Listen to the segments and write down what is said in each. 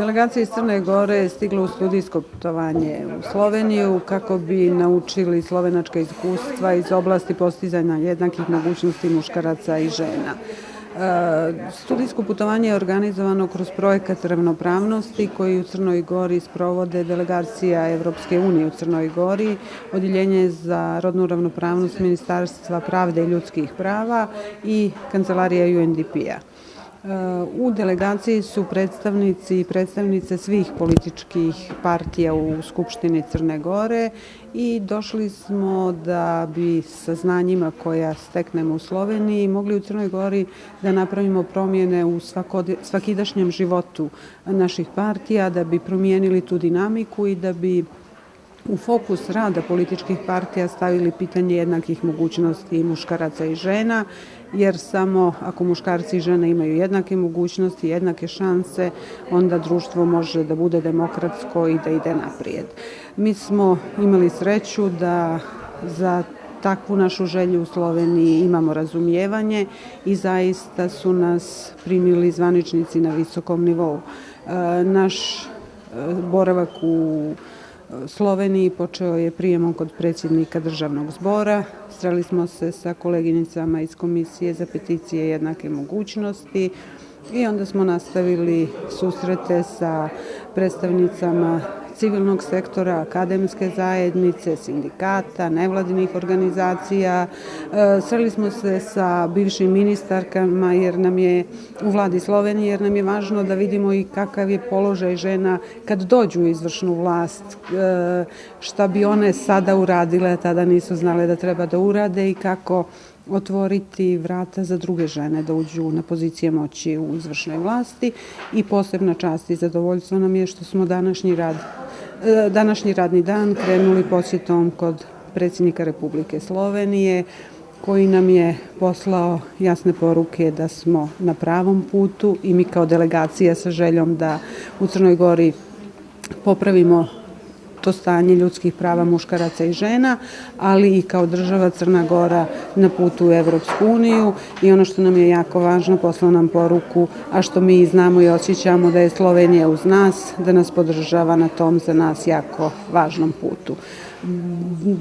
Delegacija iz Crne Gore je stigla u studijsko putovanje u Sloveniju kako bi naučili slovenačka iskustva iz oblasti postizanja jednakih mogućnosti muškaraca i žena. Studijsko putovanje je organizovano kroz projekat ravnopravnosti koji u Crnoj Gori sprovode delegacija Evropske unije u Crnoj Gori, Odjeljenje za rodnu ravnopravnost Ministarstva pravde i ljudskih prava i Kancelarija UNDP-a. U delegaciji su predstavnici i predstavnice svih političkih partija u Skupštini Crne Gore i došli smo da bi sa znanjima koja steknemo u Sloveniji mogli u Crnoj Gori da napravimo promjene u svakidašnjem životu naših partija, da bi promijenili tu dinamiku i da bi u fokus rada političkih partija stavili pitanje jednakih mogućnosti muškaraca i žena, jer samo ako muškarci i žene imaju jednake mogućnosti, jednake šanse, onda društvo može da bude demokratsko i da ide naprijed. Mi smo imali sreću da za takvu našu želju u Sloveniji imamo razumijevanje i zaista su nas primili zvaničnici na visokom nivou. Naš boravak u Sloveniji počeo je prijemom kod predsjednika državnog zbora. Sreli smo se sa koleginicama iz Komisije za peticije i jednake mogućnosti i onda smo nastavili susrete sa predstavnicama civilnog sektora, akademske zajednice, sindikata, nevladinih organizacija. Sreli smo se sa bivšim ministarkama jer nam je u vladi Slovenije, jer nam je važno da vidimo i kakav je položaj žena kad dođu u izvršnu vlast, šta bi one sada uradile, tada nisu znale da treba da urade i kako otvoriti vrata za druge žene da uđu na pozicije moći u izvršnoj vlasti. I posebna čast i zadovoljstvo nam je što smo današnji radni dan krenuli posjetom kod predsjednika Republike Slovenije, koji nam je poslao jasne poruke da smo na pravom putu i mi kao delegacija sa željom da u Crnoj Gori popravimo to stanje ljudskih prava muškaraca i žena, ali i kao država Crna Gora na putu u Evropsku uniju. I ono što nam je jako važno, poslao nam poruku, a što mi znamo i osjećamo, da je Slovenija uz nas, da nas podržava na tom za nas jako važnom putu.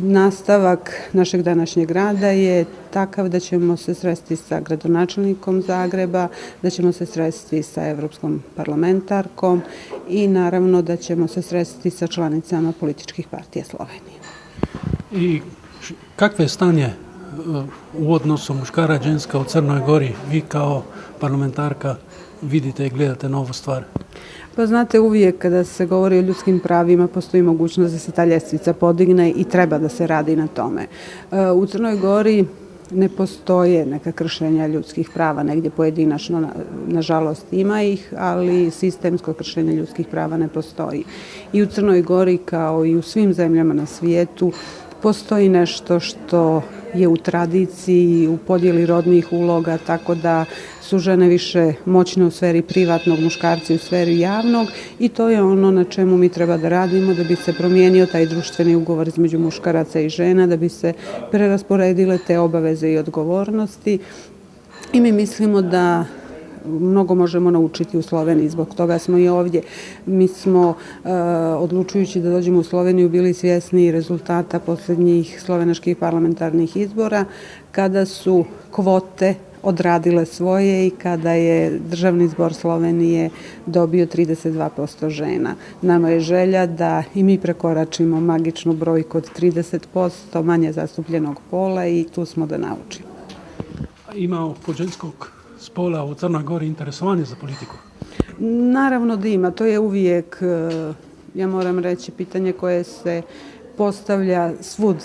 Nastavak našeg današnjeg rada je takav da ćemo se sresti sa gradonačelnikom Zagreba, da ćemo se sresti sa evropskom parlamentarkom i naravno da ćemo se sresti sa članicama političkih partija Slovenije. I kakve je stanje u odnosu muškara i ženska u Crnoj Gori? Vi kao parlamentarka vidite i gledate na ovu stvar. Pa znate, uvijek kada se govori o ljudskim pravima postoji mogućnost da se ta ljestvica podigne i treba da se radi na tome. U Crnoj Gori ne postoje neka kršenja ljudskih prava, negdje pojedinačno, nažalost ima ih, ali sistemsko kršenje ljudskih prava ne postoji. I u Crnoj Gori, kao i u svim zemljama na svijetu, postoji nešto što je u tradiciji, u podjeli rodnih uloga, tako da su žene više moćne u sferi privatnog, muškarci u sferi javnog i to je ono na čemu mi treba da radimo da bi se promijenio taj društveni ugovor između muškaraca i žena, da bi se prerasporedile te obaveze i odgovornosti. I mi mislimo da mnogo možemo naučiti u Sloveniji, zbog toga smo i ovdje. Mi smo, odlučujući da dođemo u Sloveniju, bili svjesni rezultata posljednjih slovenačkih parlamentarnih izbora, kada su kvote odradile svoje i kada je Državni zbor Slovenije dobio 32% žena. Nama je želja da i mi prekoračimo magičnu brojku od 30% manje zastupljenog pola i tu smo da naučimo. Ima kod ženskog spola u Crnoj Gori interesovanje za politiku? Naravno da ima. To je uvijek, ja moram reći, pitanje koje se postavlja svud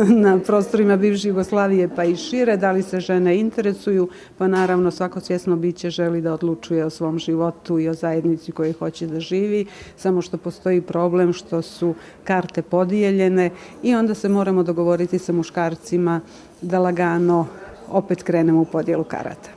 na prostorima bivše Jugoslavije pa i šire. Da li se žene interesuju? Pa naravno svako svjesno biće želi da odlučuje o svom životu i o zajednici koju hoće da živi, samo što postoji problem što su karte podijeljene i onda se moramo dogovoriti sa muškarcima da lagano opet krenemo u podjelu karata.